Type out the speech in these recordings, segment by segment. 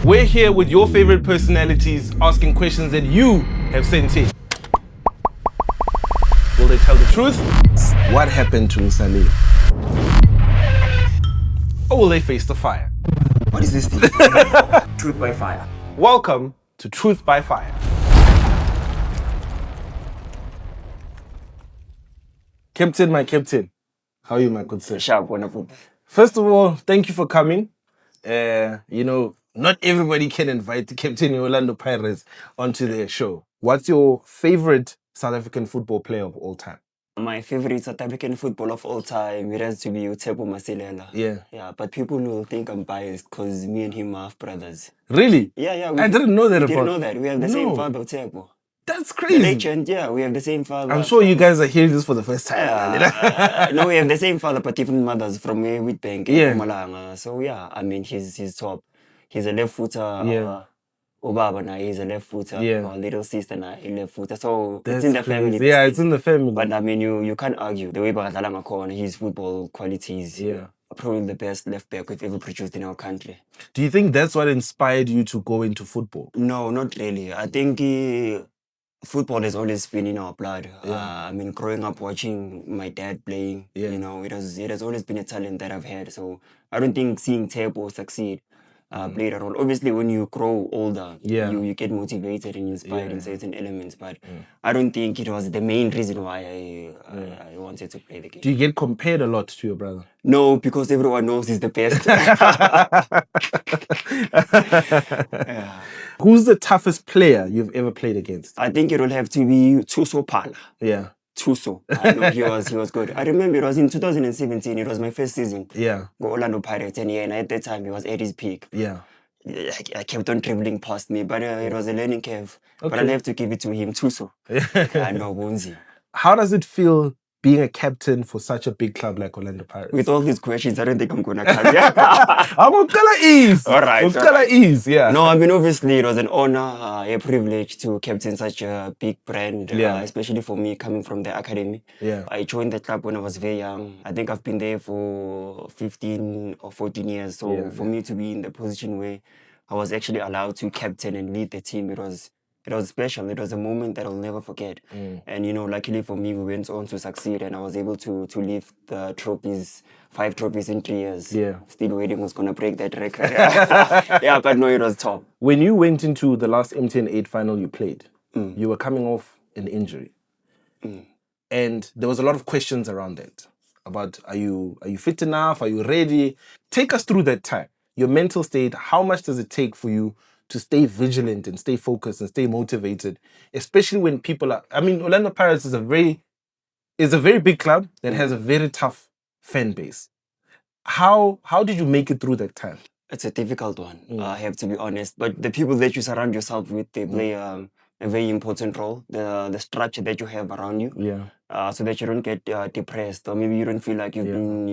We're here with your favorite personalities asking questions that you have sent in. Will they tell the truth? What happened to Saleng? Or will they face the fire? What is this thing? Truth by fire. Welcome to Truth by Fire. Captain, my captain. How are you, my good sir? Sharp, wonderful. First of all, thank you for coming. Not everybody can invite the Captain Orlando Pirates onto their show. What's your favorite South African football player of all time? My favorite South African footballer of all time, it has to be Maela. Yeah. But people will think I'm biased because me and him are half brothers. Really? Yeah. I didn't know that about. Didn't know that. We have the same No. father, Tebo. That's The crazy. legend, yeah, we have the same father. I'm sure you guys are hearing this for the first time. No, we have the same father, but different mothers from Nedbank Yeah. So yeah, I mean, he's top. He's a left footer. Yeah. Obaba na is a left footer. Yeah. Our little sister na a left footer. So That's it's in the crazy. family. Yeah, it's in the family. But I mean, you can't argue the way Bagadalanga corner, his football qualities. Yeah. Probably the best left back we've ever produced in our country. Do you think that's what inspired you to go into football? No, not really. I think football has always been in our blood. Yeah. I mean, growing up watching my dad playing, Yeah. it has always been a talent that I've had. So I don't think seeing Tebo succeed played a role. Obviously, when you grow older, you get motivated and inspired in certain elements. But I don't think it was the main reason why I wanted to play the game. Do you get compared a lot to your brother? No, because everyone knows he's the best. Yeah. Who's the toughest player you've ever played against? I think it will have to be Tuso Pala. Yeah. Tuso. I know he was good. I remember it was in 2017. It was my first season. Yeah. Go Orlando Pirates, and at that time he was at his peak. Yeah. I kept on dribbling past me, but it was a learning curve. Okay. But I'll have to give it to him, Tuso. I know, Bunzi. How does it feel being a captain for such a big club like Orlando Pirates? With all these questions, I don't think I'm gonna come. I'm going to ease. All right. Ease, yeah. No, I mean, obviously, it was an honor, a privilege to captain such a big brand, especially for me coming from the academy. Yeah. I joined the club when I was very young. I think I've been there for 15 or 14 years. So for me to be in the position where I was actually allowed to captain and lead the team, it was special. It was a moment that I'll never forget. And, luckily for me, we went on to succeed and I was able to lift the trophies, 5 trophies in 3 years. Yeah. Still waiting who's going to break that record. Yeah, but no, it was top. When you went into the last MTN 8 final you played, you were coming off an injury. And there was a lot of questions around that. About, are you fit enough? Are you ready? Take us through that time. Your mental state, how much does it take for you to stay vigilant and stay focused and stay motivated, especially when people are... I mean, Orlando Pirates is a very big club that has a very tough fan base. How did you make it through that time? It's a difficult one, I have to be honest. But the people that you surround yourself with, they play a very important role. The structure that you have around you, so that you don't get depressed or maybe you don't feel like you've been,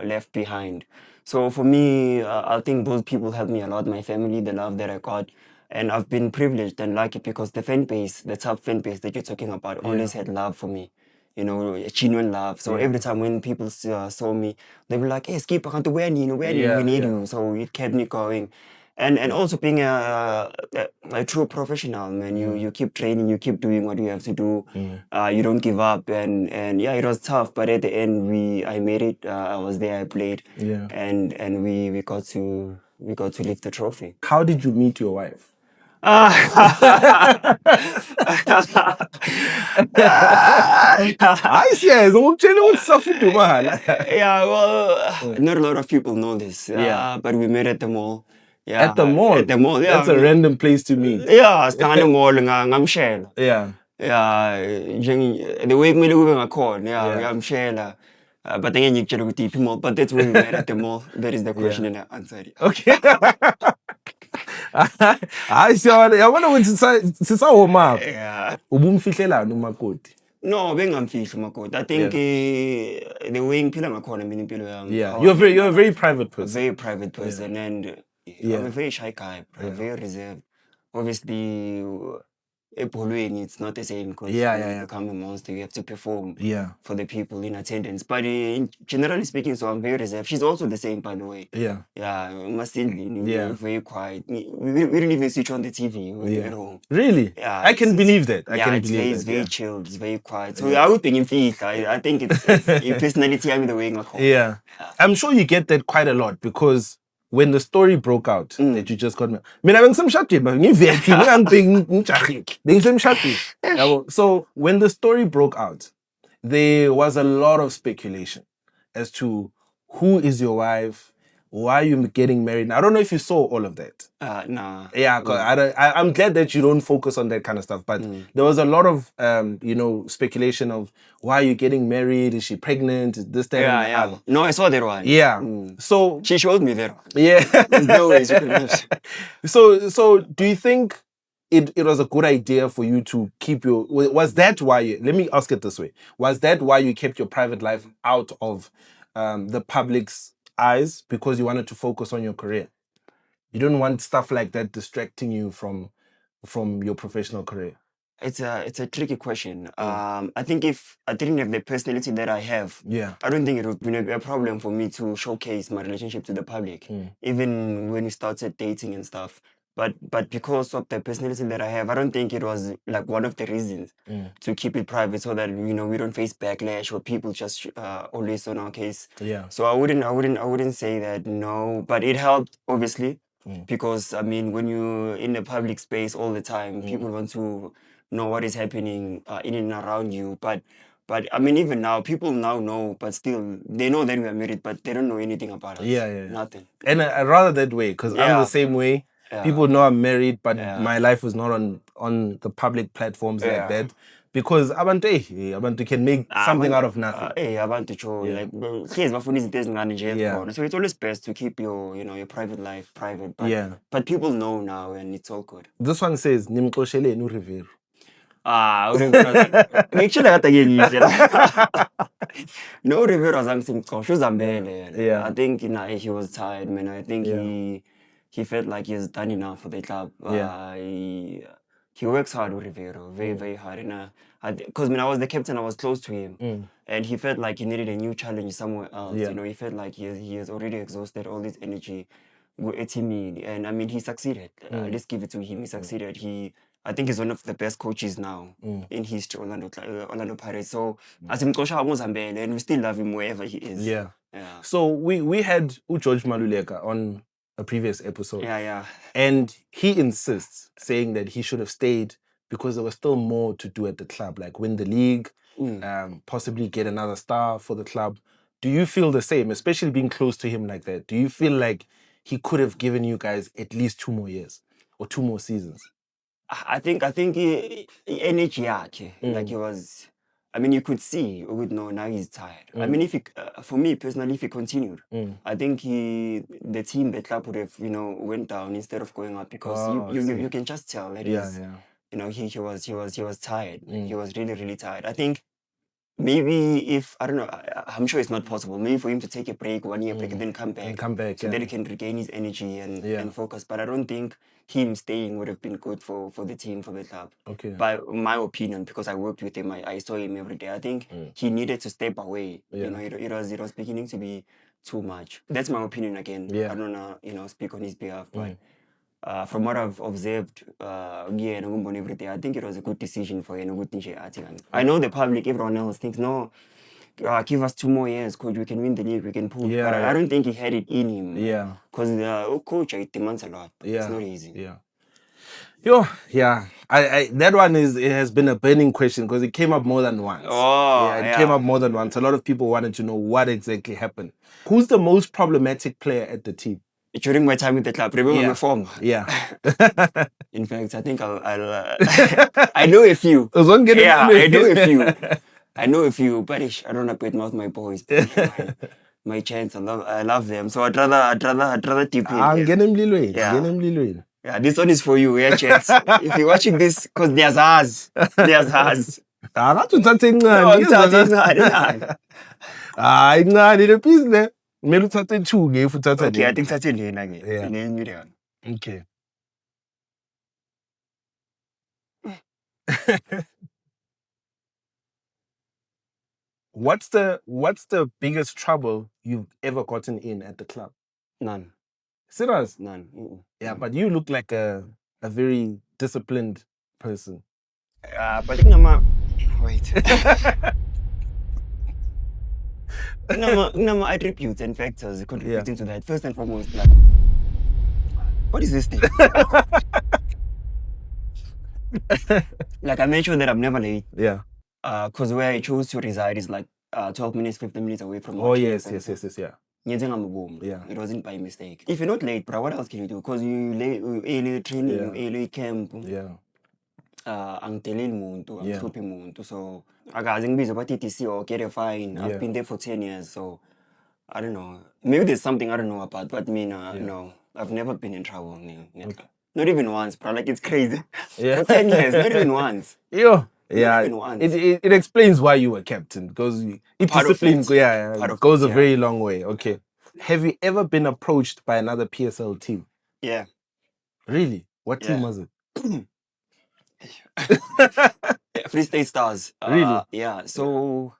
left behind. So for me, I think those people helped me a lot. My family, the love that I got. And I've been privileged and lucky because the fan base, the top fan base that you're talking about, always had love for me. A genuine love. So every time when people saw me, they were like, hey, Skip, I can't we need you. So it kept me going. And also being a true professional, man. You keep training, you keep doing what you have to do. You don't give up. And it was tough. But at the end, I made it. I was there, I played. Yeah. And we got to lift the trophy. How did you meet your wife? I see. Yeah, well, not a lot of people know this. But we met at the mall. Yeah, at the mall? At the mall, yeah. That's a random place to meet. Yeah, stand the mall ngam share. Yeah. Yeah, the way we live in call. Yeah, ngam share. But then you can go to mall. But that's when we met at the mall. That is the question and I answered. Okay. I see. I wonder when since our mom. Yeah. Ubumfihlela umakoti. No, bengamfihli umakoti. I think the way ngiphila ngakhona mina impilo yami. Yeah. You're a very private person. A very private person and I'm a very shy guy, very reserved. Obviously, it's not the same because you become a monster. You have to perform for the people in attendance. But generally speaking, so I'm very reserved. She's also the same, by the way. Yeah. Very quiet. We don't even switch on the TV at home. Really? Yeah, I can believe that. It's very chilled. It's very quiet. So I would think I think it's your personality. I'm the way I'm Yeah. I'm sure you get that quite a lot because when the story broke out that you just got me, so when the story broke out, there was a lot of speculation as to who is your wife, why are you getting married. I don't know if you saw all of that. Nah. Yeah, I'm glad that you don't focus on that kind of stuff. But there was a lot of, speculation of why are you getting married? Is she pregnant? Is this, that, and the other? No, I saw that one. Yeah. So she showed me that one. Yeah. There's no way she could have. So do you think it was a good idea for you to keep was that why let me ask it this way. Was that why you kept your private life out of the public's eyes because you wanted to focus on your career? You don't want stuff like that distracting you from your professional career? It's a tricky question. I think if I didn't have the personality that I have, I don't think it would be a problem for me to showcase my relationship to the public, even when we started dating and stuff. But because of the personality that I have, I don't think it was like one of the reasons to keep it private so that we don't face backlash or people just always on our case. Yeah. So I wouldn't say that, no, but it helped obviously because I mean when you're in the public space all the time, people want to know what is happening in and around you. But I mean, even now, people now know, but still, they know that we are married, but they don't know anything about us. Nothing. And I'd rather that way, because I'm the same way. People know I'm married, but my life is not on the public platforms like that. Because abantu can make something out of nothing. Abantu show like so it's always best to keep your your private life private. But people know now, and it's all good. This one says nimxoshele no Riveiro. Make sure that again. No, Riveiro was something cautious. I think he was tired, man. I think he felt like he's done enough for the club. He works hard with Riveiro, very, very hard. And because when I was the captain, I was close to him, and he felt like he needed a new challenge somewhere else. He felt like he has already exhausted all his energy at Lemii, and I mean he succeeded. Let's give it to him. He succeeded. I think he's one of the best coaches now in history, Orlando Pirates. So as him and we still love him wherever he is. Yeah. So we had George Maluleka on a previous episode. And he insists, saying that he should have stayed because there was still more to do at the club, like win the league, possibly get another star for the club. Do you feel the same, especially being close to him like that? Do you feel like he could have given you guys at least 2 more years or 2 more seasons? I think energy like he was. I mean, you could see, now he's tired. I mean, for me personally, if he continued, I think the team, the club would have, went down instead of going up because you can just tell that he was tired. He was really, really tired. I think maybe I don't know, I'm sure it's not possible. Maybe for him to take a break, 1 year break, and then come back so that he can regain his energy and focus. But I don't think him staying would have been good for the team, for the club. Okay. By my opinion, because I worked with him, I saw him every day. I think he needed to step away. It was beginning to be too much. That's my opinion again. I don't know, speak on his behalf, but from what I've observed, every day, I think it was a good decision for him. I know the public, everyone else thinks, no, give us 2 more years, coach, we can win the league, we can pull. But I don't think he had it in him. Because the coach, it demands a lot. It's not easy. That one it has been a burning question because it came up more than once. Came up more than once. A lot of people wanted to know what exactly happened. Who's the most problematic player at the team? During my time with the club, remember my form. In fact, I think I'll I know a few. I know a few, but I don't want to mouth my boys. My chance, I love them. So I'd rather tip in. This one is for you, chance. If you're watching this, because there's ours. Okay, I think that's it again. Okay. What's the biggest trouble you've ever gotten in at the club? None. Serious? None. Yeah, but you look like a very disciplined person. But wait. Nama attributes and factors contributing to that. First and foremost, like, what is this thing? Like I mentioned that I'm never late. Yeah. Because where I chose to reside is like 12 minutes, 15 minutes away from Oh my yes, camp. yeah. Yeah. It wasn't by mistake. If you're not late, bro, what else can you do? Because you early training, you early camp. Yeah. Angiteleli muntu, anghluphi muntu. So akaze ngibize about TTC or get a fine. I've been there for 10 years, so I don't know. Maybe there's something I don't know about, but me, no, I've never been in trouble. Okay. Not even once, bro. Like, it's crazy. For 10 years, not even once. Yeah. Not even once. It explains why you were captain, because discipline goes a very long way. Okay. Have you ever been approached by another PSL team? Yeah. Really? What team was it? Free State Stars. Really? Yeah. So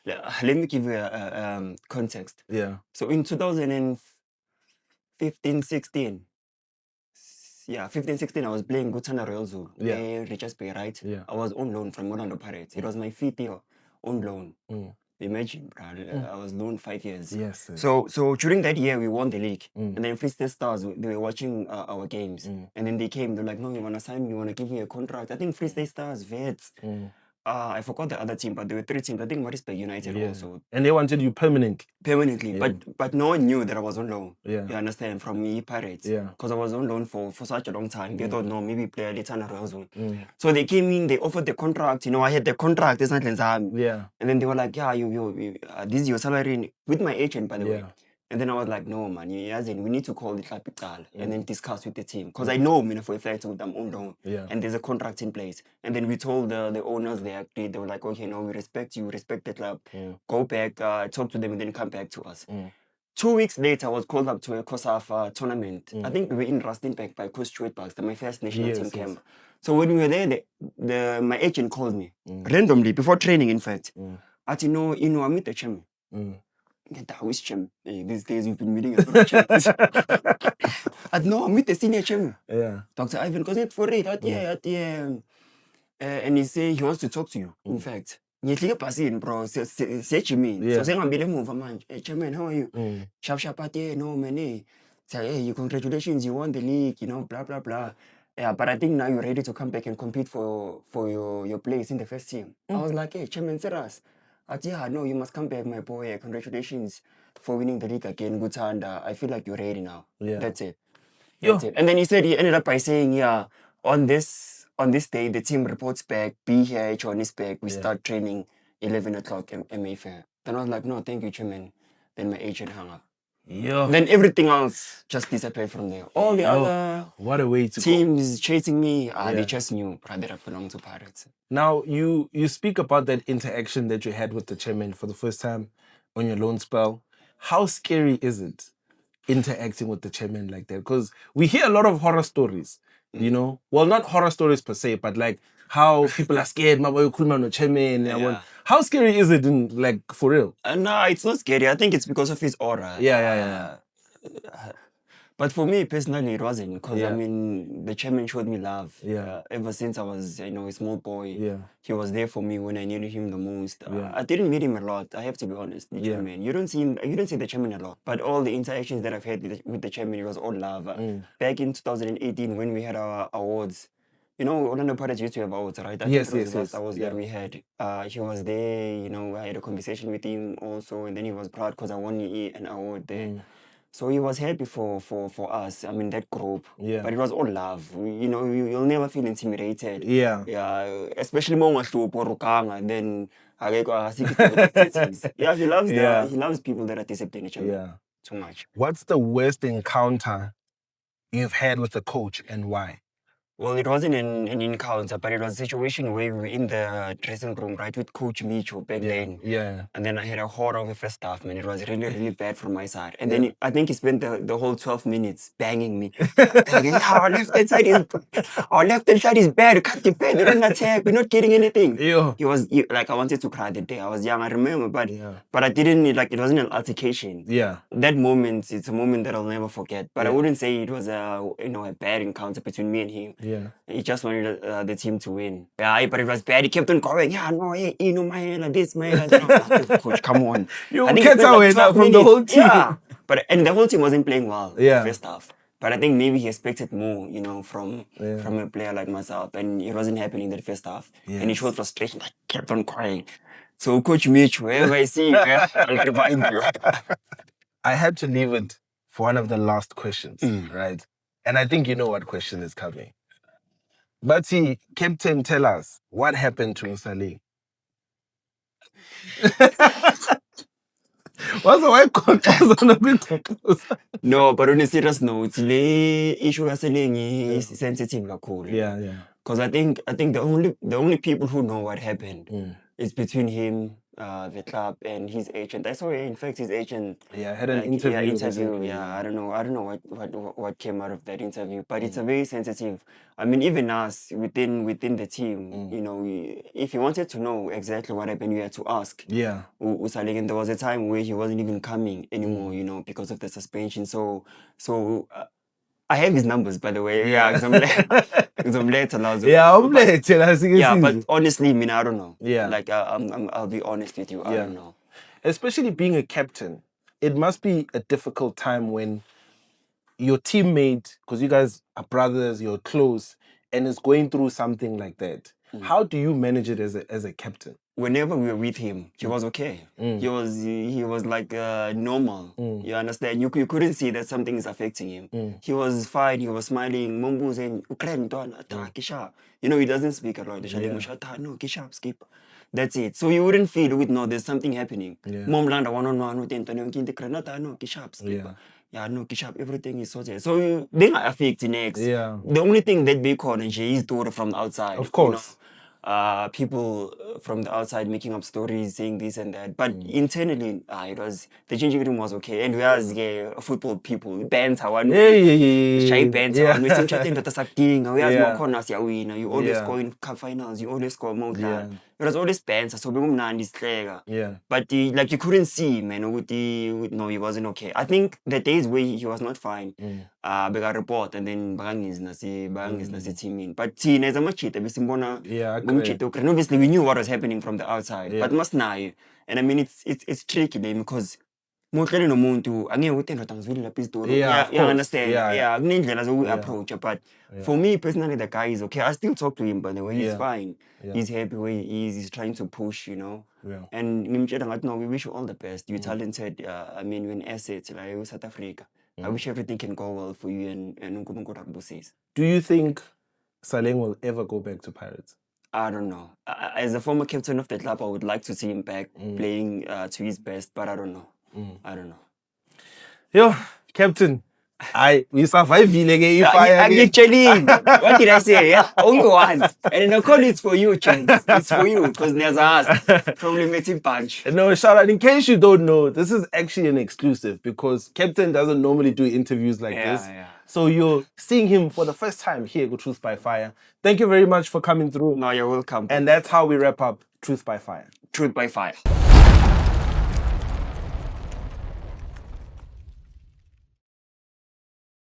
let me give you a context. Yeah. So in 2015, 16. Yeah, 15, 16, I was playing Gutana Royal Zoo. Yeah. Richards Bay, right? Yeah. I was on loan from Orlando Pirates. It was my 5th year on loan. Imagine, I was loaned 5 years. Yes. Sir. So during that year, we won the league. And then Free State Stars, they were watching our games. And then they came, they're like, no, you want to sign me, you want to give me a contract. I think Free State Stars, Vets. I forgot the other team, but there were 3 teams. I think Maritzburg United also. And they wanted you permanently. But no one knew that I was on loan. Yeah. You understand? From me Pirates. Yeah. Because I was on loan for such a long time. They thought, no, maybe play a little Royal Zone. So they came in, they offered the contract. You know, I had the contract. It's not Yeah. And then they were like, yeah, this is your salary with my agent, by the way. And then I was like, no, man, we need to call the club and then discuss with the team. Because I know, for a fact, with them on loan. And there's a contract in place. And then we told the owners, they agreed. They were like, okay, no, we respect you, respect the club. Go back, talk to them, and then come back to us. 2 weeks later, I was called up to a COSAF tournament. I think we were in Rustenburg by Coach Stuart Baxter, my first national team camp. So when we were there, my agent called me randomly before training, in fact. I said, no, I meet the chairman. Which chairman? These days we've been meeting a lot of chairmans. I know, I meet the senior chairman. Yeah. Dr. Ivan, because it's for it. And he said he wants to talk to you, in fact. Ngiyefika ebhasini bro sejimini so sengihambile emuva manje chairman, how are you? Sharp no man, say hey, congratulations, you won the league, blah blah blah. Yeah, but I think now you're ready to come back and compete for your place in the first team. I was like, hey, chairman, serious? I said, yeah, no, you must come back, my boy. Congratulations for winning the league again, Gutanda. I feel like you're ready now. Yeah. That's it. And then he ended up by saying, yeah, on this day, the team reports back, be here at Johannesburg. We start training 11 o'clock Mayfair. Then I was like, no, thank you, chairman. Then my agent hung up. Yeah. Then everything else just disappeared from there. All the other what a way to teams chasing me, they just knew that I belong to Pirates. Now, you speak about that interaction that you had with the chairman for the first time on your loan spell. How scary is it interacting with the chairman like that? Because we hear a lot of horror stories, Well, not horror stories per se, but like how people are scared. Chairman. How scary is it for real? No, it's not scary. I think it's because of his aura. Yeah. But for me personally, it wasn't, because the chairman showed me love. Ever since I was, a small boy, he was there for me when I needed him the most. I didn't meet him a lot. I have to be honest. The chairman, you don't see the chairman a lot, but all the interactions that I've had with the chairman, it was all love. Back in 2018, when we had our awards, Orlando Pirates used to have awards, right? Yes. Awards that we had. He was there. I had a conversation with him also, and then he was proud because I won an award there. So he was happy for us, that group. But it was all love. You'll never feel intimidated. Yeah, especially more and then he loves people that are disciplined. Too much. What's the worst encounter you've had with a coach and why? Well, it wasn't an encounter, but it was a situation where we were in the dressing room, right, with Coach Micho back then. Yeah. And then I had a horror of a first half, man. It was really, really bad from my side. And then I think he spent the whole 12 minutes banging me. Our left-hand side is bad. You can't defend. You don't attack. We're not getting anything. Yeah. Like, I wanted to cry that day. I was young, I remember, but I didn't, like, it wasn't an altercation. Yeah. That moment, it's a moment that I'll never forget. But I wouldn't say it was a bad encounter between me and him. Yeah. He just wanted the team to win. Yeah, but it was bad. He kept on going. Yeah, no, hey, Maela, this, Maela. That. Coach, come on. You kept away from the whole team. Yeah. And the whole team wasn't playing well. Yeah. First half. But I think maybe he expected more, from a player like myself. And it wasn't happening that first half. Yes. And he showed frustration. I kept on crying. So, Coach Mitch, wherever I see you, I'll remind you. I had to leave it for one of the last questions, right? And I think you know what question is coming. But see, Captain, tell us, what happened to Saleng? No, but on a serious note, the issue of Saleng is sensitive. Yeah. Because I think the only people who know what happened is between him, the club, and his agent. I saw, in fact, his agent. Yeah, had an interview. Yeah, I don't know what came out of that interview, but it's a very sensitive. I mean, even us within the team, if you wanted to know exactly what happened, you had to ask. Yeah. Saleng, and there was a time where he wasn't even coming anymore, because of the suspension. So. I have his numbers, by the way. Yeah, because I'm late. Yeah, but honestly, I don't know. Yeah. Like, I'll be honest with you. I don't know. Especially being a captain, it must be a difficult time when your teammate, because you guys are brothers, you're close, and is going through something like that. How do you manage it as a captain? Whenever we were with him, he was okay. He was like normal. You understand? You couldn't see that something is affecting him. He was fine. He was smiling. He doesn't speak a lot. No, skip. That's it. So you wouldn't feel there's something happening. Yeah, no, Kishap, everything is sorted. So they are affecting next. Yeah. The only thing that they call and she is told from the outside. Of course. People from the outside making up stories, saying this and that. But internally, it was the changing room was okay. And we as football people, banter one. Shy banter. We seem chatting that as a king. We as more corners, you always go in cup finals. You always go more. It was always banter. So we but you couldn't see, man. No, he wasn't okay. I think the days where he was not fine. We got a report and then Bangis nasi team in. But as a machita, obviously we knew what was happening from the outside. But must now, and I mean it's tricky because mostly no muntu understand. We approach. But for me personally, the guy is okay. I still talk to him, by the way. He's fine. He's happy where he is. He's trying to push, And we wish you all the best. You're talented. I mean, you're an asset like South Africa. I wish everything can go well for you and says. Do you think Saleng will ever go back to Pirates? I don't know. As a former captain of the club, I would like to see him back playing to his best, but I don't know. I don't know. Yo, Captain, we survived actually, what did I say? Only one. And the call is for you, Chance. It's for you, because there's us. Problematic bunch. No, shout out. In case you don't know, this is actually an exclusive because Captain doesn't normally do interviews like this. Yeah. So you're seeing him for the first time here at Truth by Fire. Thank you very much for coming through. No, you're welcome. And that's how we wrap up Truth by Fire. Truth by Fire.